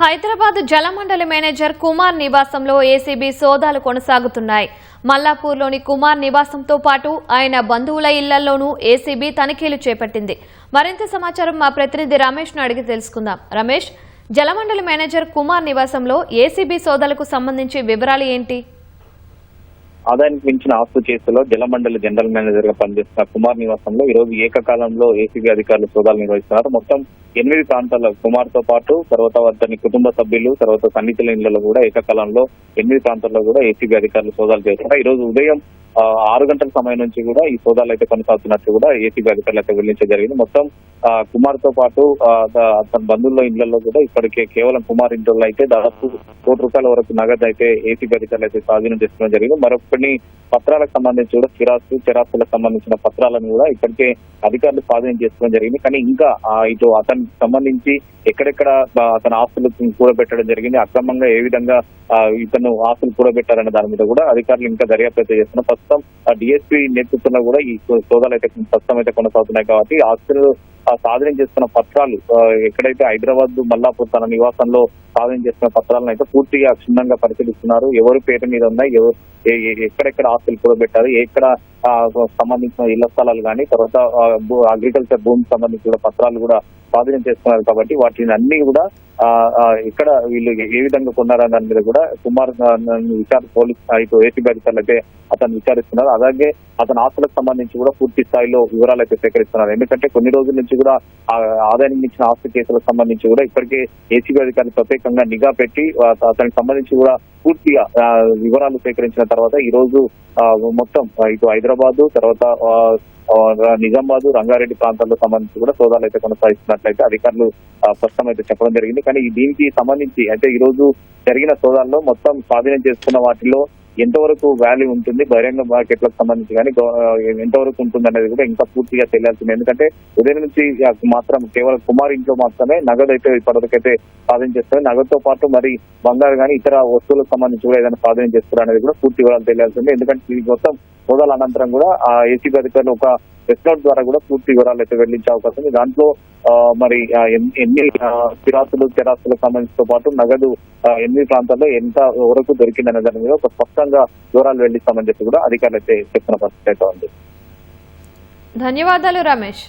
హైదరాబాద్ జలమండలి manager Kumar నివాసంలో ACB సోదాలు కొనసాగుతున్నాయి. మల్లాపూర్లోని కుమార్ నివాసంతో పాటు ఆయన బంధువుల ఇళ్లలోనూ ఏసీబీ తనిఖీలు చేపట్టింది. మరింత సమాచారం మా ప్రతినిధి రమేష్ ను అడిగి తెలుసుకుందాం. రమేష్, జలమండలి మేనేజర్ కుమార్ నివాసంలో ఏసీబీ సోదాలకు సంబంధించి వివరాలు ఏంటి? ఆదాయానికి మించిన ఆస్తు కేసులో జలమండలి జనరల్ మేనేజర్ గా పనిచేస్తున్న కుమార్ నివాసంలో ఈ రోజు ఏకకాలంలో ఏసీబీ అధికారులు సోదాలు నిర్వహిస్తున్నారు. మొత్తం 8 ప్రాంతాల్లో కుమార్ తో పాటు తర్వాత అతని కుటుంబ సభ్యులు తర్వాత సన్నిహితుల ఇళ్లలో కూడా ఏకకాలంలో 8 ప్రాంతాల్లో కూడా ఏసీబీ అధికారులు సోదాలు చేస్తున్నారు. ఈ రోజు ఉదయం 6 గంటల సమయం నుంచి కూడా ఈ సోదాలు అయితే కొనసాగుతున్నట్టు కూడా ఏసీబీ అధికారులు అయితే వెల్లడించడం జరిగింది. మొత్తం కుమార్ తో పాటు అతని బంధువుల ఇళ్లలో కూడా ఇప్పటికే కేవలం కుమార్ ఇంట్లో అయితే దాదాపు ₹1 కోట్ల వరకు నగదు అయితే ఏసీబీ అధికారులు అయితే స్వాధీనం చేసుకోవడం జరిగింది. మరొకటి పత్రాలకు సంబంధించి కూడా స్థిరాస్తులకు సంబంధించిన పత్రాలను కూడా ఇప్పటికే అధికారులు స్వాధీనం చేసుకోవడం జరిగింది. కానీ ఇంకా ఇటు అతనికి సంబంధించి ఎక్కడెక్కడ అతని ఆస్తులు కూడబెట్టడం జరిగింది, అక్రమంగా ఏ విధంగా ఇతను ఆస్తులు కూడబెట్టారనే దాని మీద కూడా అధికారులు ఇంకా దర్యాప్తు అయితే చేస్తున్నారు. ప్రస్తుతం డిఎస్పీ నేతృత్వంలో కూడా ఈ సోదాలు అయితే ప్రస్తుతం అయితే కొనసాగుతున్నాయి. కాబట్టి ఆస్తులు స్వాధీనం చేసుకున్న పత్రాలు ఎక్కడైతే హైదరాబాద్ మల్లాపూర్ తన నివాసంలో స్వాధీనం చేసుకున్న పత్రాలను అయితే పూర్తిగా క్షుణ్ణంగా పరిశీలిస్తున్నారు. ఎవరి పేరు మీద ఉన్నాయి, ఎక్కడెక్కడ ఆస్తులు కూడబెట్టారు, ఎక్కడ సంబంధించిన ఇళ్ల స్థలాలు కానీ తర్వాత అగ్రికల్చర్ భూమికి సంబంధించిన పత్రాలు కూడా స్వాధీనం చేసుకున్నారు. కాబట్టి వాటిని అన్ని కూడా ఇక్కడ వీళ్ళు ఏ విధంగా కొన్నారనే దాని మీద కూడా కుమార్ పోలీస్ ఏసీబీ అధికారులు అయితే అతను విచారిస్తున్నారు. అలాగే అతని ఆస్తులకు సంబంధించి కూడా పూర్తి స్థాయిలో వివరాలు అయితే సేకరిస్తున్నారు. ఎందుకంటే కొన్ని రోజుల నుంచి కూడా ఆదాయానికి మించిన ఆస్తి కేసులకు సంబంధించి కూడా ఇప్పటికే ఏసీబీ అధికారులు ప్రత్యేకంగా నిఘా పెట్టి అతనికి సంబంధించి కూడా పూర్తిగా వివరాలు సేకరించిన తర్వాత ఈ రోజు మొత్తం ఇటు హైదరాబాద్ తర్వాత నిజామాబాద్, రంగారెడ్డి ప్రాంతాలకు సంబంధించి కూడా సోదాలు అయితే కొనసాగిస్తున్నట్లయితే అధికారులు స్పష్టం అయితే చెప్పడం జరిగింది. కానీ దీనికి సంబంధించి అయితే ఈ రోజు జరిగిన సోదాల్లో మొత్తం స్వాధీనం చేసుకున్న వాటిలో ఎంతవరకు వాల్యూ ఉంటుంది, బహిరంగ మార్కెట్లకు సంబంధించి కానీ ఎంతవరకు ఉంటుంది అనేది కూడా ఇంకా పూర్తిగా తెలియాల్సింది. ఎందుకంటే ఉదయం నుంచి మాత్రం కేవలం కుమార్ ఇంట్లో మాత్రమే నగదు అయితే ఇప్పటివరకైతే స్వాధీనం చేస్తారు. నగదుతో పాటు మరి బంగారు కానీ ఇతర వస్తువులకు సంబంధించి కూడా ఏదైనా స్వాధీనం చేస్తారు అనేది కూడా పూర్తి వివరాలు తెలియాల్సింది. ఎందుకంటే ఈ మొత్తం సోదాల అనంతరం కూడా ఏసీబీ అధికారులు ఒక ప్రెస్ నోట్ ద్వారా కూడా పూర్తి వివరాలు అయితే వెల్లడించే అవకాశం ఉంది. దాంట్లో మరి ఎన్ని స్థిరాస్తులకు సంబంధించితో పాటు నగదు 8 ప్రాంతాల్లో ఎంత వరకు దొరికిందనే దాని మీద ఒక స్పష్టంగా వివరాలు వెల్లడిస్తామని చెప్పి కూడా అధికారులు అయితే చెప్తున్న పరిస్థితి అయితే ఉంది. ధన్యవాదాలు రమేష్.